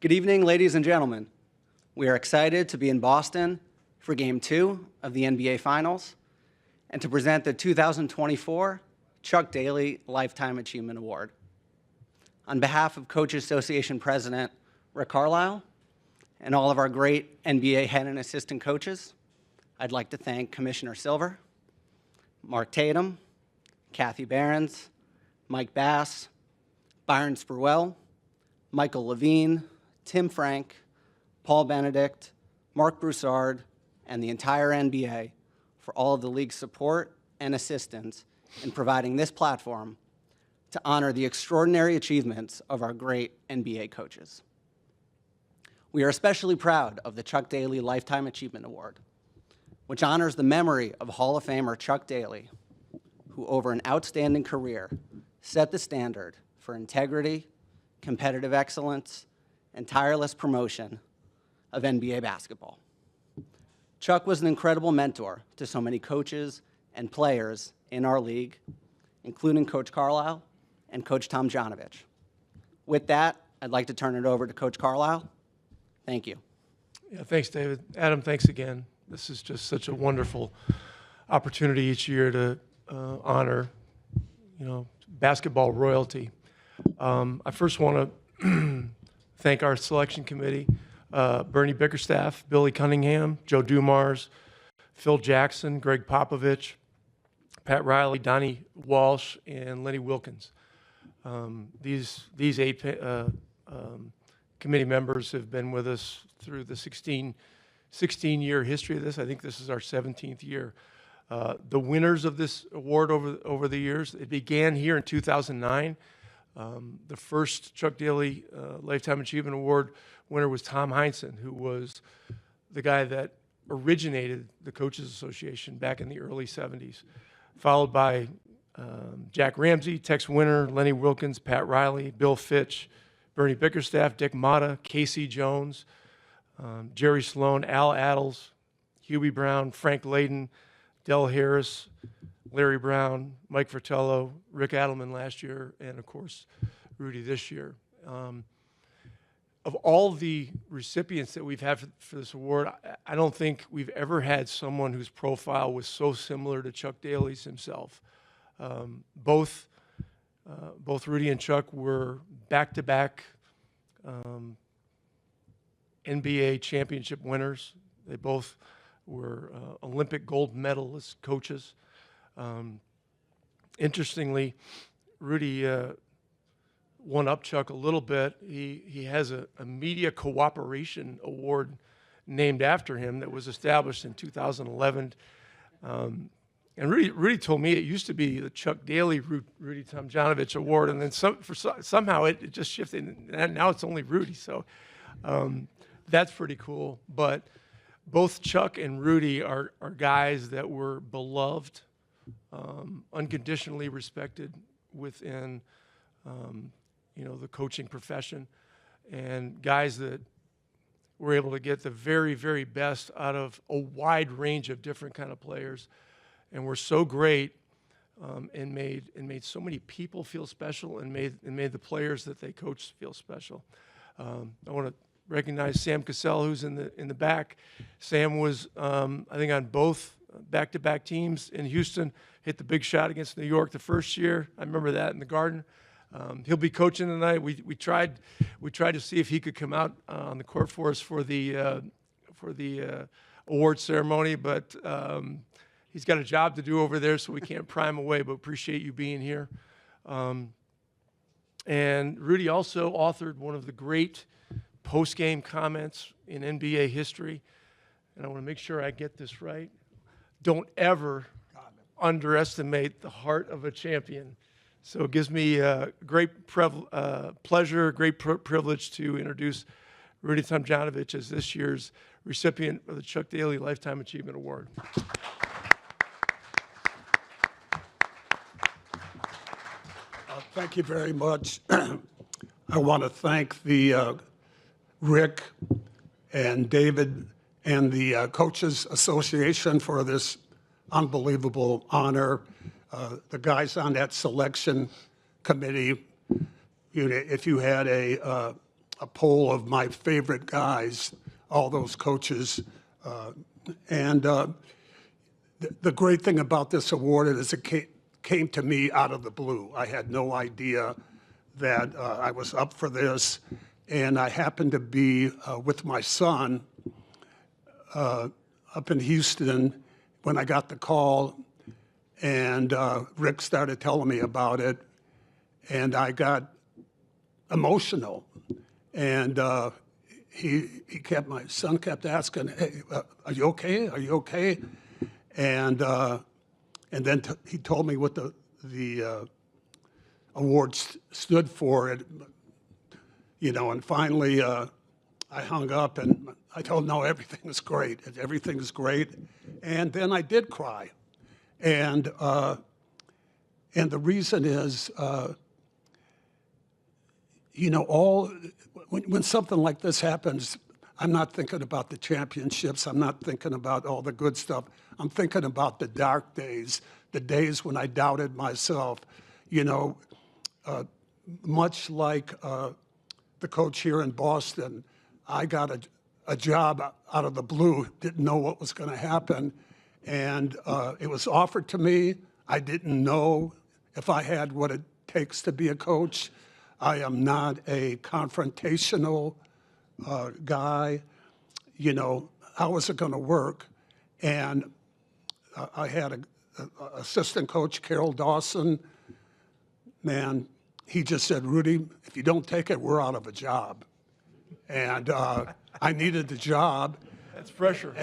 Good evening, ladies and gentlemen. We are excited to be in Boston for Game 2 of the NBA Finals and to present the 2024 Chuck Daly Lifetime Achievement Award. On behalf of Coaches Association President Rick Carlisle and all of our great NBA head and assistant coaches, I'd like to thank Commissioner Silver, Mark Tatum, Kathy Behrens, Mike Bass, Byron Spruell, Michael Levine, Tim Frank, Paul Benedict, Mark Broussard, and the entire NBA for all of the league's support and assistance in providing this platform to honor the extraordinary achievements of our great NBA coaches. We are especially proud of the Chuck Daly Lifetime Achievement Award, which honors the memory of Hall of Famer Chuck Daly, who over an outstanding career set the standard for integrity, competitive excellence, and tireless promotion of NBA basketball. Chuck was an incredible mentor to so many coaches and players in our league, including Coach Carlisle and Coach Tomjanovich. With that, I'd like to turn it over to Coach Carlisle. Thank you. Yeah, thanks, David. Adam, thanks again. This is just such a wonderful opportunity each year to honor, basketball royalty. I first want to thank our selection committee, Bernie Bickerstaff, Billy Cunningham, Joe Dumars, Phil Jackson, Greg Popovich, Pat Riley, Donnie Walsh, and Lenny Wilkins. These eight committee members have been with us through the 16-year history of this. I think this is our 17th year. The winners of this award over the years, it began here in 2009. The first Chuck Daly Lifetime Achievement Award winner was Tom Heinsohn, who was the guy that originated the Coaches Association back in the early 70s, followed by Jack Ramsey, Tex Winter, Lenny Wilkins, Pat Riley, Bill Fitch, Bernie Bickerstaff, Dick Motta, Casey Jones, Jerry Sloan, Al Adles, Hubie Brown, Frank Layden, Del Harris, Larry Brown, Mike Fratello, Rick Adelman last year, and of course, Rudy this year. Of all the recipients that we've had for this award, I don't think we've ever had someone whose profile was so similar to Chuck Daly's himself. Both Rudy and Chuck were back-to-back NBA championship winners. They both were Olympic gold medalist coaches. Interestingly, Rudy won up Chuck a little bit. He has a media cooperation award named after him that was established in 2011. And Rudy told me it used to be the Chuck Daly Rudy Tomjanovich Award, and then somehow it just shifted, and now it's only Rudy. So that's pretty cool. But both Chuck and Rudy are guys that were beloved, unconditionally respected within the coaching profession, and guys that were able to get the very, very best out of a wide range of different kind of players, and were so great and made so many people feel special, and made the players that they coached feel special. I want to recognize Sam Cassell, who's in the back. Sam was I think on both back-to-back teams in Houston, hit the big shot against New York the first year. I remember that in the Garden. He'll be coaching tonight. We tried to see if he could come out on the court for us for the award ceremony, but he's got a job to do over there, so we can't pry him away. But appreciate you being here. And Rudy also authored one of the great post-game comments in NBA history, and I want to make sure I get this right. Don't ever underestimate the heart of a champion. So it gives me great pleasure, great privilege to introduce Rudy Tomjanovich as this year's recipient of the Chuck Daly Lifetime Achievement Award. Thank you very much. I want to thank the Rick and David and the Coaches Association for this unbelievable honor. The guys on that selection committee, if you had a a poll of my favorite guys, all those coaches. The great thing about this award is it came to me out of the blue. I had no idea that I was up for this, and I happened to be with my son up in Houston when I got the call, and Rick started telling me about it, and I got emotional. And my son kept asking, "Hey, are you okay? Are you okay?" And then he told me what the award stood for. It, and finally I hung up and I told him, "No, everything is great. Everything is great." And then I did cry, and the reason is, when something like this happens, I'm not thinking about the championships. I'm not thinking about all the good stuff. I'm thinking about the dark days, the days when I doubted myself. Much like the coach here in Boston, I got a job out of the blue, didn't know what was going to happen, and it was offered to me. I didn't know if I had what it takes to be a coach. I am not a confrontational guy. How was it going to work? And I had an assistant coach, Carol Dawson. Man, he just said, "Rudy, if you don't take it, we're out of a job." And I needed the job. That's pressure.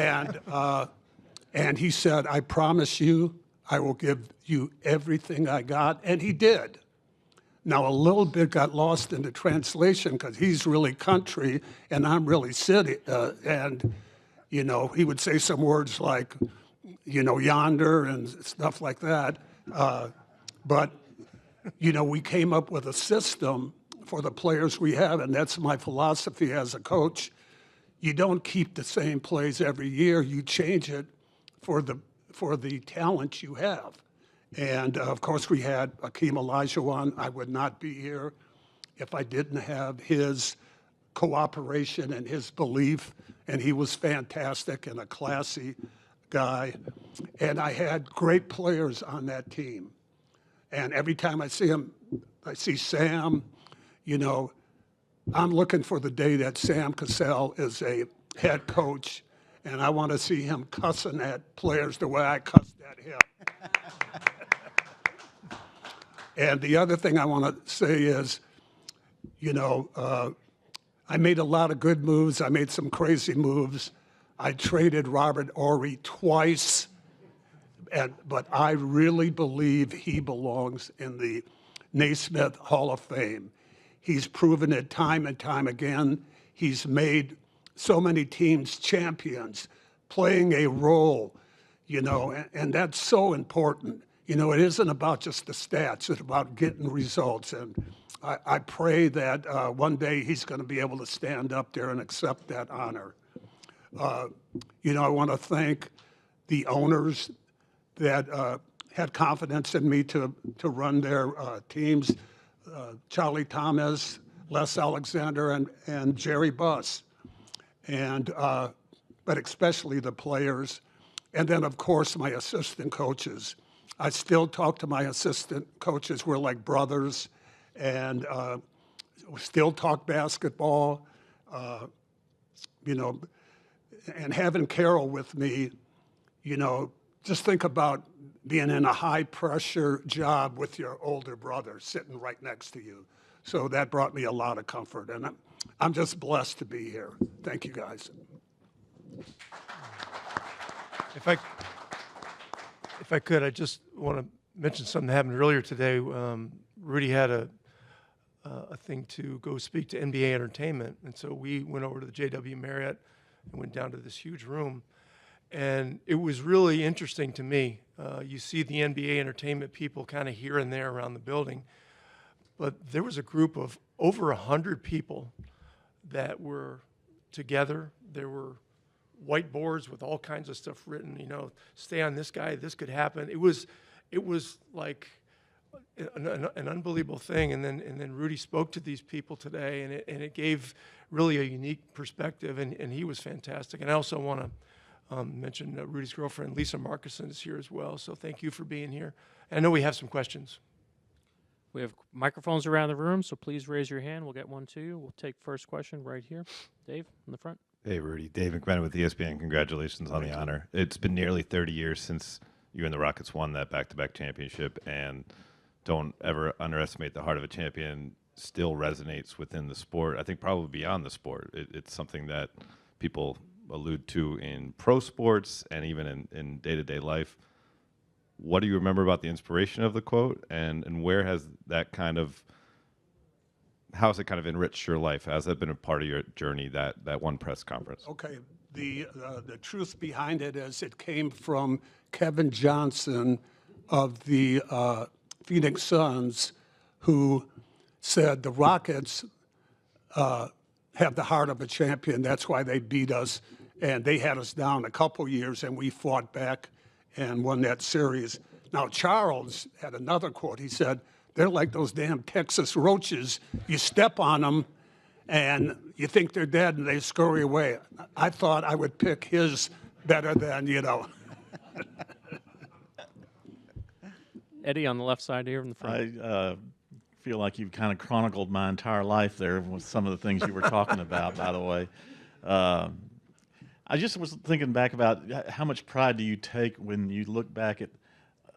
And he said, "I promise you, I will give you everything I got." And he did. Now, a little bit got lost in the translation because he's really country and I'm really city. He would say some words like, yonder and stuff like that. But we came up with a system for the players we have, and that's my philosophy as a coach. You don't keep the same plays every year. You change it for the talent you have. And of course, we had Akeem Olajuwon. I would not be here if I didn't have his cooperation and his belief, and he was fantastic and a classy guy. And I had great players on that team. And every time I see him, I see Sam, I'm looking for the day that Sam Cassell is a head coach, and I want to see him cussing at players the way I cussed at him. And the other thing I want to say is, I made a lot of good moves. I made some crazy moves. I traded Robert Horry twice, but I really believe he belongs in the Naismith Hall of Fame. He's proven it time and time again. He's made so many teams champions, playing a role, and that's so important. It isn't about just the stats. It's about getting results. And I pray that one day he's going to be able to stand up there and accept that honor. I want to thank the owners that had confidence in me to run their teams, Charlie Thomas, Les Alexander, and Jerry Buss, but especially the players. And then, of course, my assistant coaches. I still talk to my assistant coaches. We're like brothers, and we still talk basketball. And having Carol with me, just think about being in a high-pressure job with your older brother sitting right next to you. So that brought me a lot of comfort, and I'm just blessed to be here. Thank you, guys. If I could, I just want to mention something that happened earlier today. Rudy had a thing to go speak to NBA Entertainment, and so we went over to the JW Marriott and went down to this huge room, and it was really interesting to me. You see the NBA Entertainment people kind of here and there around the building, but there was a group of over 100 people that were together. There were whiteboards with all kinds of stuff written, stay on this guy, this could happen. It was like an unbelievable thing. And then Rudy spoke to these people today, and it gave really a unique perspective, and he was fantastic. And I also want to mention Rudy's girlfriend, Lisa Markuson, is here as well. So thank you for being here. I know we have some questions. We have microphones around the room, so please raise your hand. We'll get one to you. We'll take first question right here. Dave, in the front. Hey, Rudy. Dave McMenamin with ESPN. Congratulations on the honor. It's been nearly 30 years since you and the Rockets won that back-to-back championship, and don't ever underestimate the heart of a champion. Still resonates within the sport. I think probably beyond the sport. It's something that people allude to in pro sports and even in day-to-day life. What do you remember about the inspiration of the quote, and where has that kind of, how has it kind of enriched your life? Has that been a part of your journey, that one press conference? Okay, the truth behind it is it came from Kevin Johnson of the Phoenix Suns, who said the Rockets have the heart of a champion. That's why they beat us, and they had us down a couple years, and we fought back and won that series. Now, Charles had another quote. He said, they're like those damn Texas roaches. You step on them, and you think they're dead, and they scurry away. I thought I would pick his better than, Eddie, on the left side here in the front. I feel like you've kind of chronicled my entire life there with some of the things you were talking about, by the way. I just was thinking back about how much pride do you take when you look back at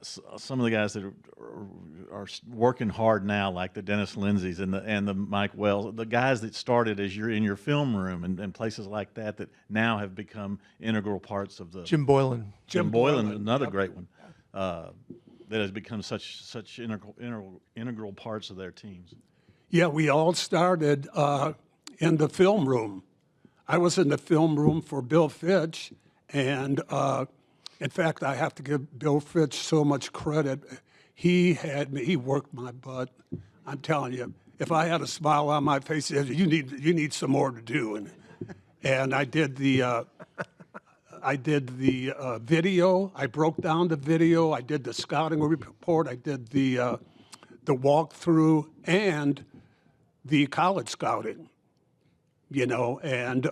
some of the guys that are working hard now, like the Dennis Lindsays and the Mike Wells, the guys that started as you're in your film room and places like that now have become integral parts of the Jim Boylan. Jim Boylan, another great one, that has become such integral parts of their teams. Yeah, we all started in the film room. I was in the film room for Bill Fitch, and in fact, I have to give Bill Fitch so much credit. He worked my butt. I'm telling you, if I had a smile on my face, he said, you need some more to do. And I did the video. I broke down the video. I did the scouting report. I did the walkthrough and the college scouting. And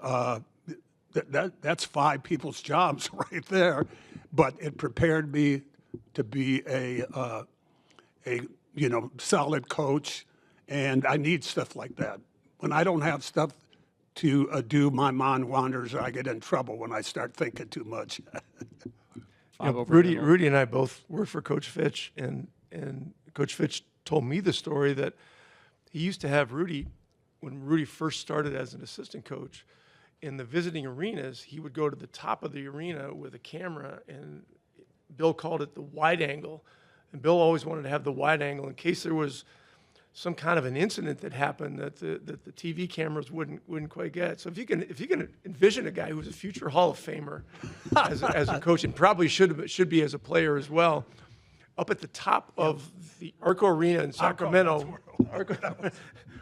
that's 5 people's jobs right there. But it prepared me to be a solid coach, and I need stuff like that. When I don't have stuff to do, my mind wanders, and I get in trouble when I start thinking too much. Rudy and I both worked for Coach Fitch, and Coach Fitch told me the story that he used to have Rudy, when Rudy first started as an assistant coach, in the visiting arenas, he would go to the top of the arena with a camera, and Bill called it the wide angle. And Bill always wanted to have the wide angle in case there was some kind of an incident that happened that the TV cameras wouldn't quite get. So if you can envision a guy who's a future Hall of Famer as a coach, and probably should be as a player as well, up at the top of the Arco Arena in Sacramento,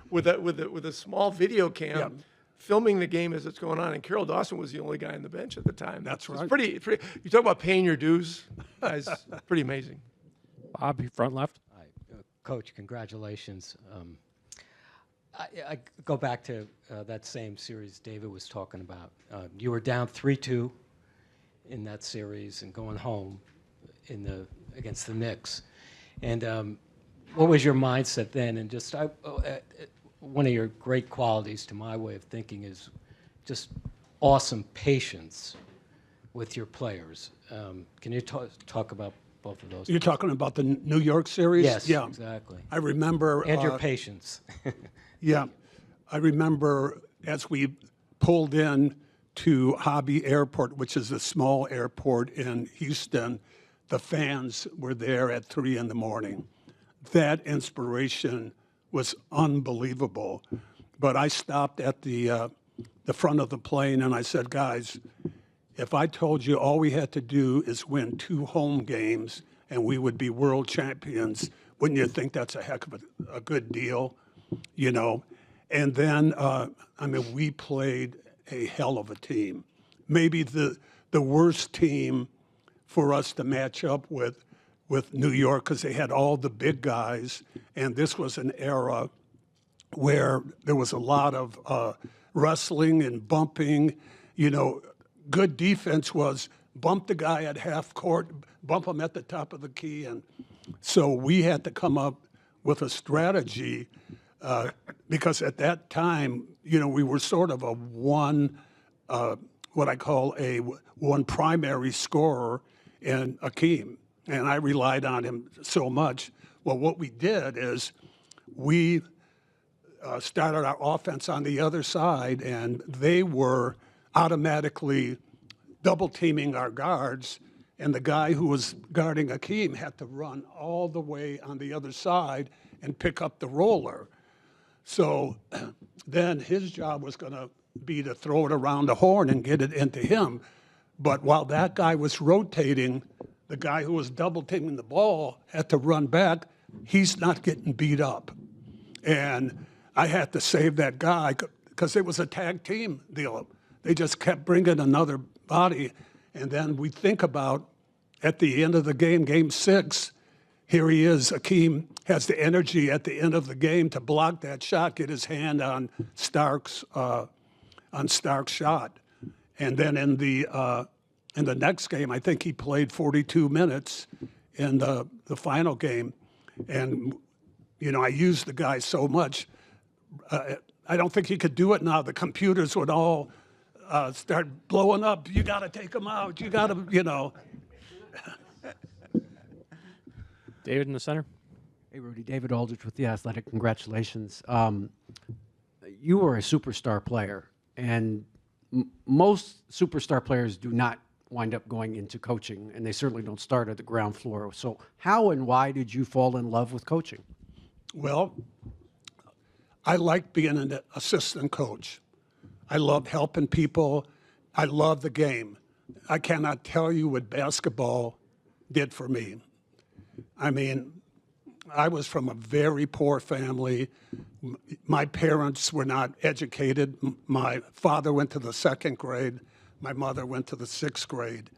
with a small video cam. Yep. Filming the game as it's going on, and Carroll Dawson was the only guy on the bench at the time. That's right. It's pretty. You talk about paying your dues, guys. Pretty amazing. Bob, front left. Hi, Coach, congratulations. I go back to that same series David was talking about. You were down 3-2 in that series and going home against the Knicks. And what was your mindset then? And just one of your great qualities, to my way of thinking, is just awesome patience with your players. Can you talk about both of those? You're talking about the New York series? Yes, yeah. exactly. I remember. And your patience. Yeah. I remember as we pulled in to Hobby Airport, which is a small airport in Houston, the fans were there at 3 a.m. That inspiration was unbelievable. But I stopped at the front of the plane and I said, guys, if I told you all we had to do is win 2 home games and we would be world champions, wouldn't you think that's a heck of a good deal? And then, we played a hell of a team. Maybe the worst team for us to match up with with New York because they had all the big guys, and this was an era where there was a lot of wrestling and bumping. You know, good defense was bump the guy at half court, bump him at the top of the key. And so we had to come up with a strategy because at that time, you know, we were sort of a one, what I call a one primary scorer in Akeem. And I relied on him so much. Well, what we did is we started our offense on the other side, and they were automatically double teaming our guards, and the guy who was guarding Akeem had to run all the way on the other side and pick up the roller. So then his job was going to be to throw it around the horn and get it into him. But while that guy was rotating, the guy who was double teaming the ball had to run back. He's not getting beat up. And I had to save that guy because it was a tag team deal. They just kept bringing another body. And then we think about at the end of the game, game 6, here he is. Akeem has the energy at the end of the game to block that shot, get his hand on Stark's shot. And then in the next game, I think he played 42 minutes in the final game. And, you know, I used the guy so much. I don't think he could do it now. The computers would all start blowing up. You got to take him out. You got to, you know. David in the center. Hey, Rudy. David Aldrich with The Athletic. Congratulations. You were a superstar player, and most superstar players do not wind up going into coaching, and they certainly don't start at the ground floor. So how and why did you fall in love with coaching? Well, I liked being an assistant coach. I loved helping people. I loved the game. I cannot tell you what basketball did for me. I mean, I was from a very poor family. My parents were not educated. My father went to the 2nd grade. My mother went to the 6th grade.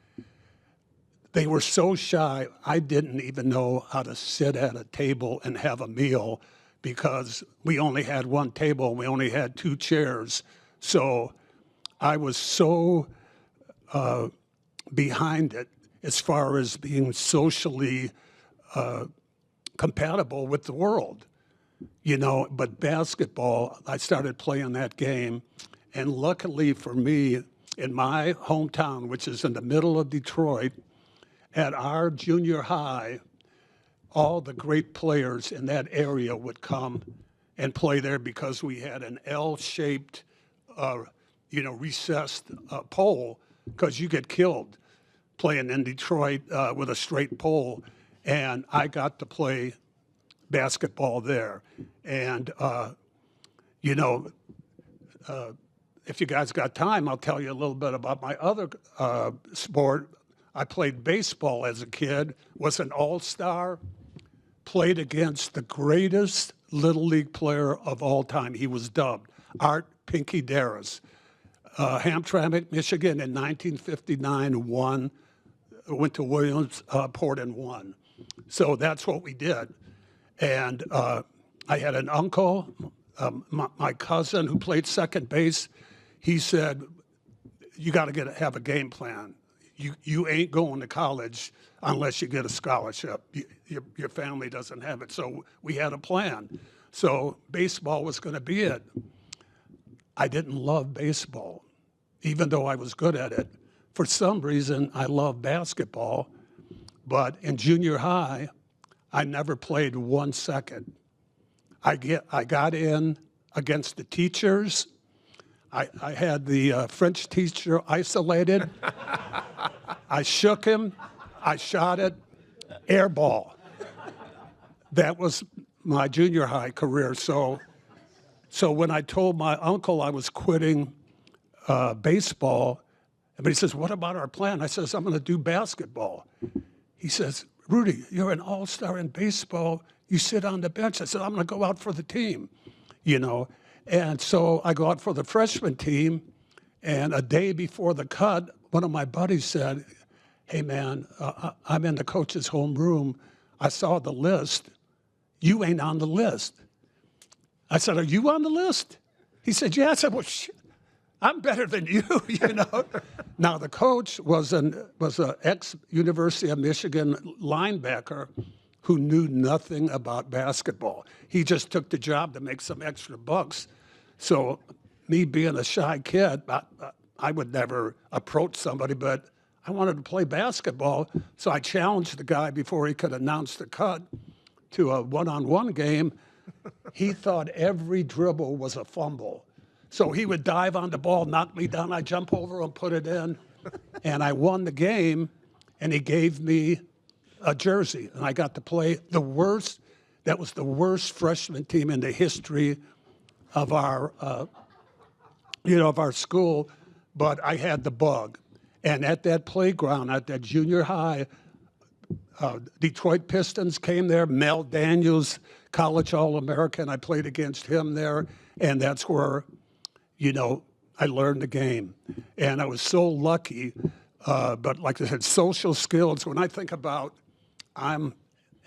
They were so shy, I didn't even know how to sit at a table and have a meal because we only had one table and we only had 2 chairs. So I was so behind it as far as being socially compatible with the world, you know. But basketball, I started playing that game, and luckily for me, in my hometown, which is in the middle of Detroit, at our junior high, all the great players in that area would come and play there because we had an L-shaped, you know, recessed pole, because you get killed playing in Detroit with a straight pole. And I got to play basketball there. And, you know, if you guys got time, I'll tell you a little bit about my other sport. I played baseball as a kid, was an all-star, played against the greatest Little League player of all time. He was dubbed Art Pinky Darris. Hamtramck, Michigan in 1959 went to Williamsport and won. So that's what we did. And I had an uncle, my cousin who played second base. He said, you got to have a game plan. You ain't going to college unless you get a scholarship. Your family doesn't have it. So we had a plan. So baseball was going to be it. I didn't love baseball, even though I was good at it. For some reason, I loved basketball. But in junior high, I never played 1 second. I got in against the teachers. I had the French teacher isolated. I shook him. I shot it. Air ball. That was my junior high career. So when I told my uncle I was quitting baseball, but he says, what about our plan? I says, I'm going to do basketball. He says, Rudy, you're an all-star in baseball. You sit on the bench. I said, I'm going to go out for the team, you know. And so I go out for the freshman team, and a day before the cut, one of my buddies said, hey man, I'm in the coach's homeroom. I saw the list. You ain't on the list. I said, are you on the list? He said, yeah. I said, well, shit, I'm better than you, you know. Now, the coach was an ex-University of Michigan linebacker who knew nothing about basketball. He just took the job to make some extra bucks. So me being a shy kid, I would never approach somebody, but I wanted to play basketball. So I challenged the guy before he could announce the cut to a one-on-one game. He thought every dribble was a fumble. So he would dive on the ball, knock me down, I'd jump over and put it in. And I won the game, and he gave me a jersey. And I got to play the worst, that was the worst freshman team in the history of our, of our school, but I had the bug. And at that playground, at that junior high, Detroit Pistons came there, Mel Daniels, college All-American. I played against him there, and that's where, I learned the game. And I was so lucky, but like I said, social skills, when I think about I'm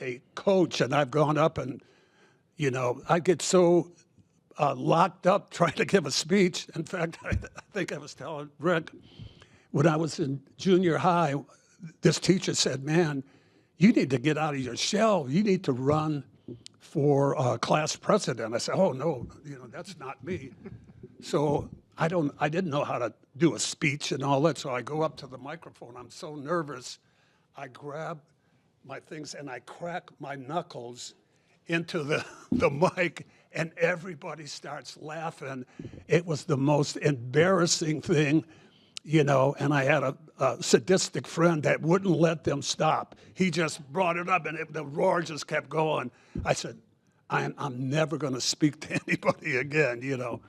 a coach and I've gone up and, I get so locked up trying to give a speech. In fact, I think I was telling Rick, when I was in junior high, this teacher said, man, you need to get out of your shell. You need to run for class president. I said, oh, no, that's not me. So I didn't know how to do a speech and all that, so I go up to the microphone. I'm so nervous. I grab my things and I crack my knuckles into the mic, and everybody starts laughing. It was the most embarrassing thing, and I had a sadistic friend that wouldn't let them stop. He just brought it up, and the roar just kept going. I said, I'm never going to speak to anybody again,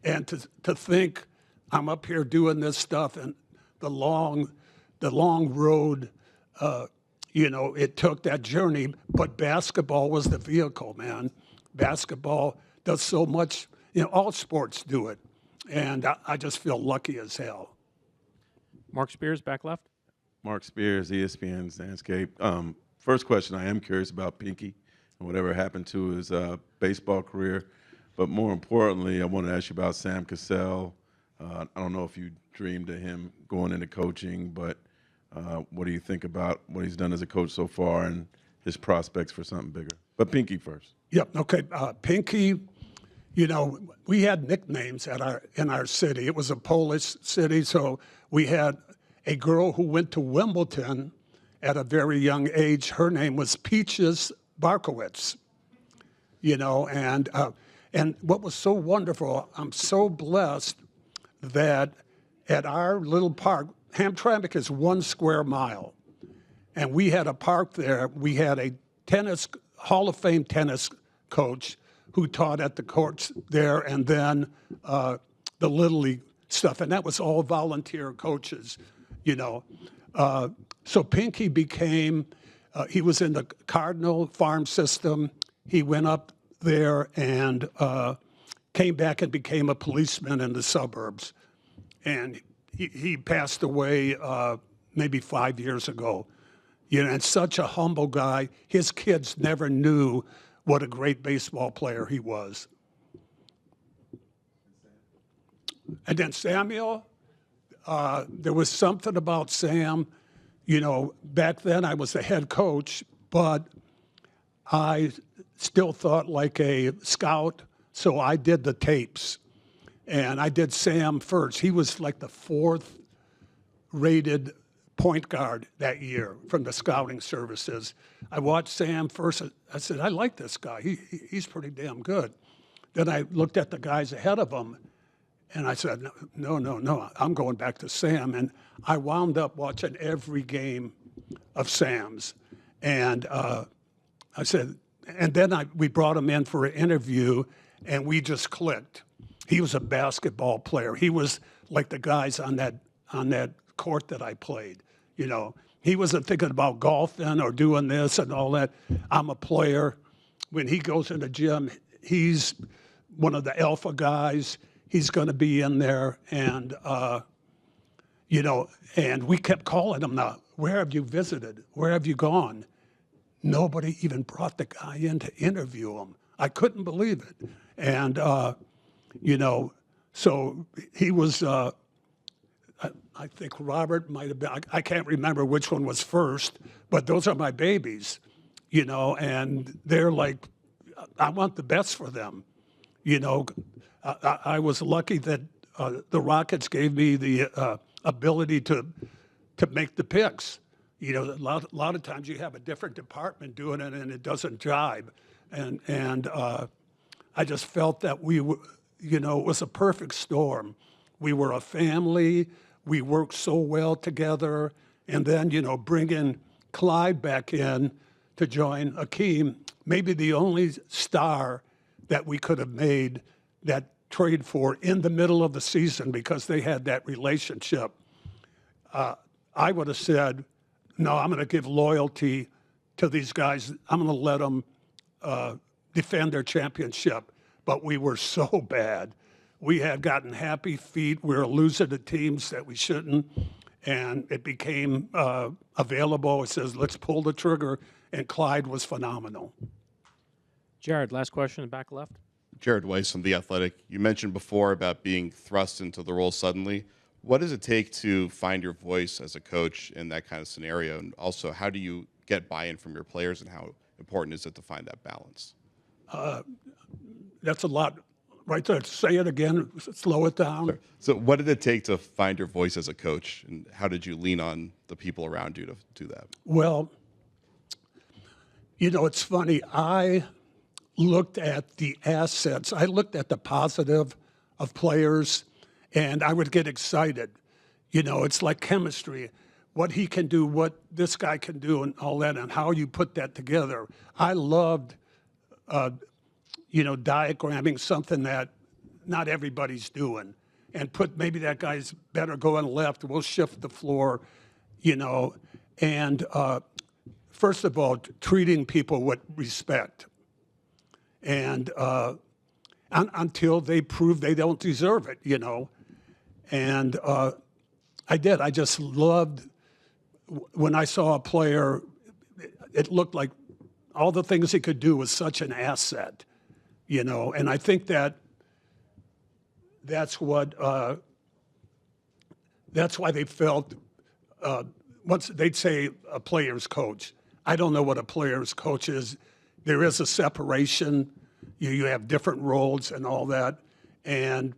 And to think I'm up here doing this stuff, and the long road, it took that journey, but basketball was the vehicle, man. Basketball does so much, all sports do it. And I just feel lucky as hell. Mark Spears, back left. Mark Spears, ESPN's Landscape. First question, I am curious about Pinky and whatever happened to his baseball career. But more importantly, I want to ask you about Sam Cassell. I don't know if you dreamed of him going into coaching, but what do you think about what he's done as a coach so far and his prospects for something bigger? But Pinky first. Yep, okay. Pinky, we had nicknames in our city. It was a Polish city, so we had a girl who went to Wimbledon at a very young age. Her name was Peaches Barkowitz, and what was so wonderful, I'm so blessed that at our little park, Hamtramck is 1 square mile, and we had a park there. We had a Hall of Fame tennis coach who taught at the courts there, and then the Little League stuff, and that was all volunteer coaches, So Pinky became, he was in the Cardinal farm system. He went up there and came back and became a policeman in the suburbs. And he passed away maybe 5 years ago. And such a humble guy. His kids never knew what a great baseball player he was. And then Samuel, there was something about Sam. Back then I was the head coach, but I still thought like a scout, so I did the tapes. And I did Sam first. He was like the 4th rated point guard that year from the scouting services. I watched Sam first. I said, I like this guy. He's pretty damn good. Then I looked at the guys ahead of him, and I said, no, I'm going back to Sam. And I wound up watching every game of Sam's. And I said, and then we brought him in for an interview, and we just clicked. He was a basketball player. He was like the guys on that court that I played. He wasn't thinking about golfing or doing this and all that. I'm a player. When he goes in the gym, he's one of the alpha guys. He's going to be in there, and and we kept calling him where have you visited? Where have you gone? Nobody even brought the guy in to interview him. I couldn't believe it. And, you know, so he was, I think Robert might have been, I can't remember which one was first, but those are my babies, you know, and they're like, I want the best for them. You know, I was lucky that the Rockets gave me the ability to make the picks. You know, a lot of times you have a different department doing it and it doesn't jibe. And I just felt that we were, you know, it was a perfect storm. We were a family. We worked so well together. And then, you know, bringing Clyde back in to join Akeem, maybe the only star that we could have made that trade for in the middle of the season because they had that relationship. I would have said, no, I'm going to give loyalty to these guys. I'm going to let them defend their championship. But we were so bad. We had gotten happy feet. We were losing to teams that we shouldn't. And it became available. It says, let's pull the trigger. And Clyde was phenomenal. Jared, last question in the back left. Jared Weiss from The Athletic. You mentioned before about being thrust into the role suddenly. What does it take to find your voice as a coach in that kind of scenario? And also, how do you get buy-in from your players, and how important is it to find that balance? That's a lot. Right there, say it again, slow it down. Sure. So what did it take to find your voice as a coach, and how did you lean on the people around you to do that? Well, you know, it's funny. I looked at the assets. I looked at the positive of players, and I would get excited. You know, it's like chemistry. What he can do, what this guy can do, and all that, and how you put that together. I loved, you know, diagramming something that not everybody's doing, and put maybe that guy's better going left. We'll shift the floor, you know, and first of all, treating people with respect, and until they prove they don't deserve it, you know, and I did. I just loved when I saw a player. It looked like all the things he could do was such an asset. You know, and I think that's why they felt once they'd say a player's coach. I don't know what a player's coach is. There is a separation. You have different roles and all that, and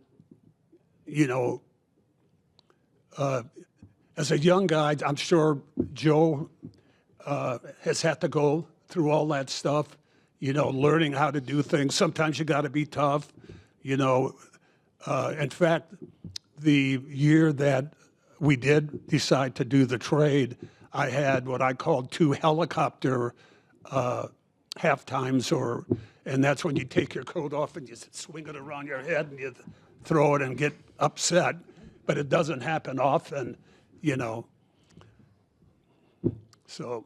you know, as a young guy, I'm sure Joe has had to go through all that stuff. You know, learning how to do things. Sometimes you got to be tough, you know. In fact, the year that we did decide to do the trade, I had what I called 2 helicopter halftimes, and that's when you take your coat off and you swing it around your head and you throw it and get upset. But it doesn't happen often, you know. So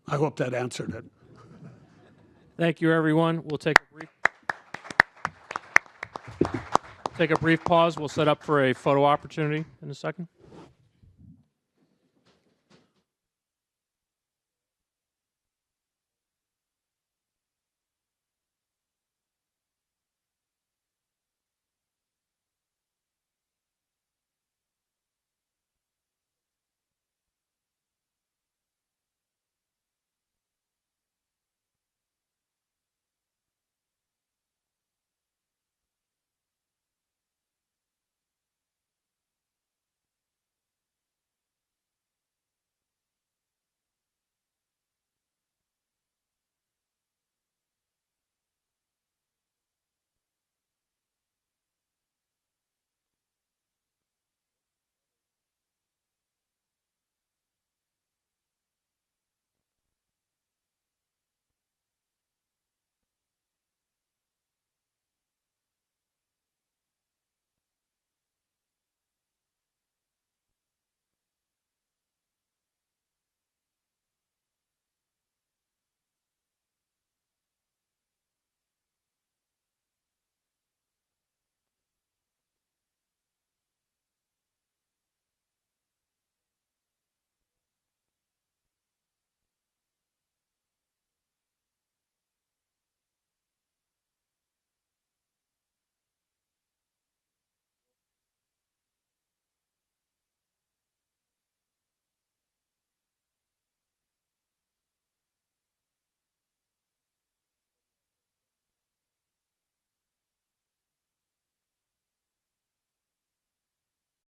I hope that answered it. Thank you, everyone. We'll take a brief pause. We'll set up for a photo opportunity in a second.